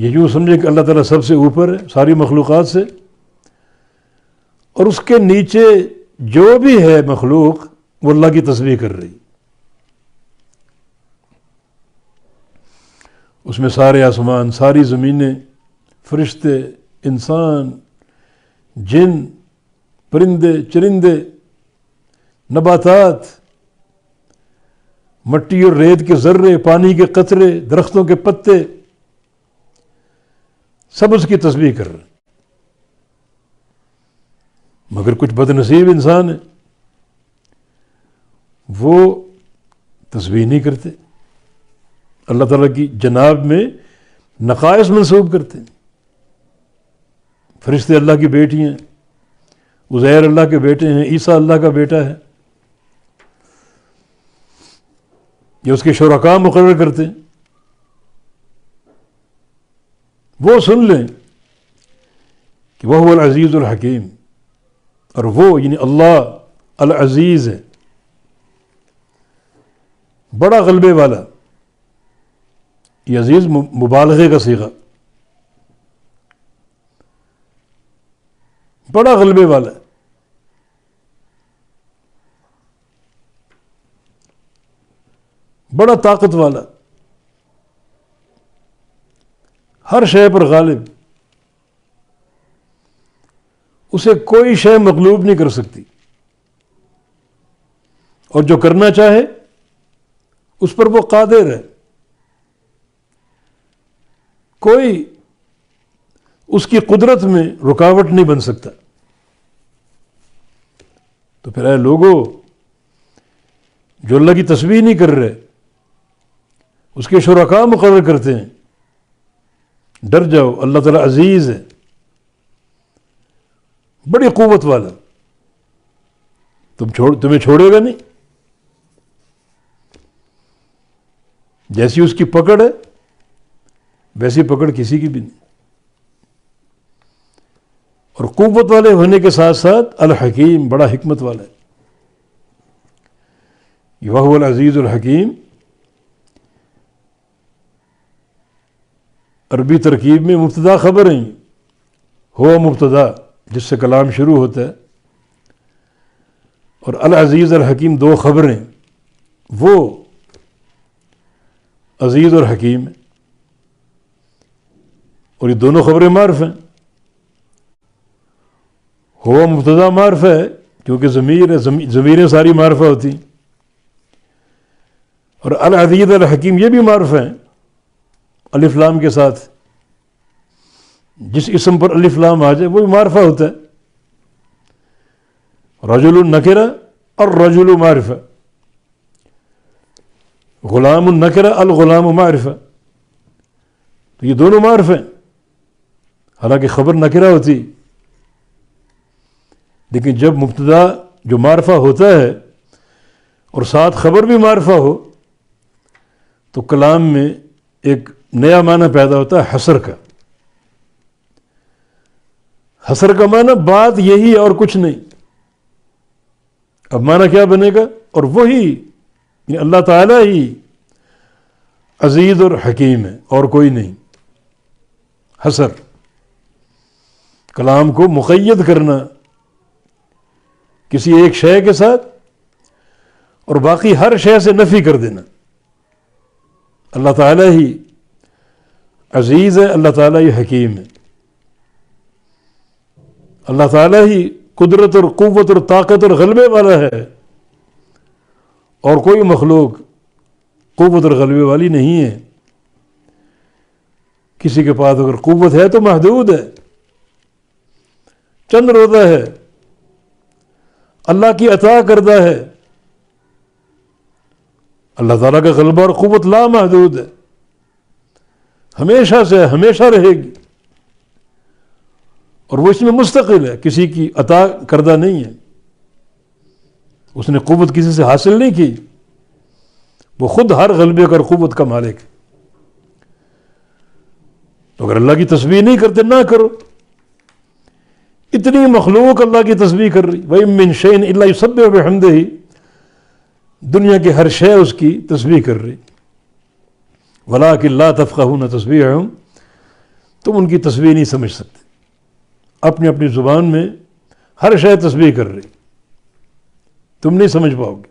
یہ یوں سمجھے کہ اللہ تعالیٰ سب سے اوپر ہے ساری مخلوقات سے، اور اس کے نیچے جو بھی ہے مخلوق وہ اللہ کی تسبیح کر رہی، اس میں سارے آسمان، ساری زمینیں، فرشتے، انسان، جن، پرندے، چرندے، نباتات، مٹی اور ریت کے ذرے، پانی کے قطرے، درختوں کے پتے، سب اس کی تسبیح کر رہے ہیں۔ مگر کچھ بد نصیب انسان ہیں، وہ تسبیح نہیں کرتے، اللہ تعالیٰ کی جناب میں نقائص منسوب کرتے ہیں۔ فرشتے اللہ کی بیٹی ہیں، عزیر اللہ کے بیٹے ہیں، عیسیٰ اللہ کا بیٹا ہے، یہ اس کے شرکاء مقرر کرتے ہیں۔ وہ سن لیں کہ وہ العزیز الحکیم، اور وہ یعنی اللہ العزیز ہے، بڑا غلبے والا۔ یہ عزیز مبالغے کا صیغہ، بڑا غلبے والا ہے، بڑا طاقت والا، ہر شے پر غالب، اسے کوئی شے مغلوب نہیں کر سکتی، اور جو کرنا چاہے اس پر وہ قادر ہے، کوئی اس کی قدرت میں رکاوٹ نہیں بن سکتا۔ تو پھر اے لوگوں جو اللہ کی تسبیح نہیں کر رہے، اس کے شرکاء مقرر کرتے ہیں، ڈر جاؤ، اللہ تعالیٰ عزیز ہے، بڑی قوت والا، تمہیں چھوڑے گا نہیں، جیسی اس کی پکڑ ہے ویسی پکڑ کسی کی بھی نہیں، اور قوت والے ہونے کے ساتھ ساتھ الحکیم، بڑا حکمت والا ہے۔ وَهُوَ العزیز الحکیم عربی ترکیب میں مبتدا خبر ہیں، ہوا مبتدا جس سے کلام شروع ہوتا ہے، اور العزیز الحکیم دو خبریں، وہ عزیز اور حکیم ہے، اور یہ دونوں خبریں معرف ہیں۔ ہوا مبتدا معرفہ ہے کیونکہ ضمیر ہے، ضمیریں ساری معرفہ ہوتی ہیں، اور العزیز الحکیم یہ بھی معرفہ ہیں الف لام کے ساتھ، جس اسم پر الف لام آ جائے وہ بھی معرفہ ہوتا ہے۔ رجل النکرہ اور رجل معرفہ، غلام النکرہ الغلام معرفہ، تو یہ دونوں معرفہ ہیں، حالانکہ خبر نکرہ ہوتی، لیکن جب مبتدا جو معرفہ ہوتا ہے اور ساتھ خبر بھی معرفہ ہو تو کلام میں ایک نیا معنی پیدا ہوتا ہے حصر کا۔ حصر کا معنی بات یہی ہے اور کچھ نہیں، اب معنی کیا بنے گا؟ اور وہی یعنی اللہ تعالیٰ ہی عزیز اور حکیم ہے اور کوئی نہیں۔ حصر کلام کو مقید کرنا کسی ایک شے کے ساتھ اور باقی ہر شے سے نفی کر دینا۔ اللہ تعالیٰ ہی عزیز ہے، اللہ تعالیٰ ہی حکیم ہے، اللہ تعالیٰ ہی قدرت اور قوت اور طاقت اور غلبے والا ہے، اور کوئی مخلوق قوت اور غلبے والی نہیں ہے۔ کسی کے پاس اگر قوت ہے تو محدود ہے، چند روزہ ہے، اللہ کی عطا کردہ ہے۔ اللہ تعالیٰ کا غلبہ اور قوت لامحدود ہے، ہمیشہ سے ہمیشہ رہے گی، اور وہ اس میں مستقل ہے، کسی کی عطا کردہ نہیں ہے، اس نے قوت کسی سے حاصل نہیں کی، وہ خود ہر غلبے کا اور قوت کا مالک ہے۔ تو اگر اللہ کی تسبیح نہیں کرتے نہ کرو، اتنی مخلوق اللہ کی تسبیح کر رہی، وَإِن مِّن شَيْءٍ إِلَّا يُسَبِّحُ بِحَمْدِهِ، دنیا کی ہر شے اس کی تسبیح کر رہی، وَلَٰكِن لَّا تَفْقَهُونَ تَسْبِيحَهُمْ، تم ان کی تسبیح نہیں سمجھ سکتے. اپنی اپنی زبان میں ہر شے تسبیح کر رہی، تم نہیں سمجھ پاؤ گے.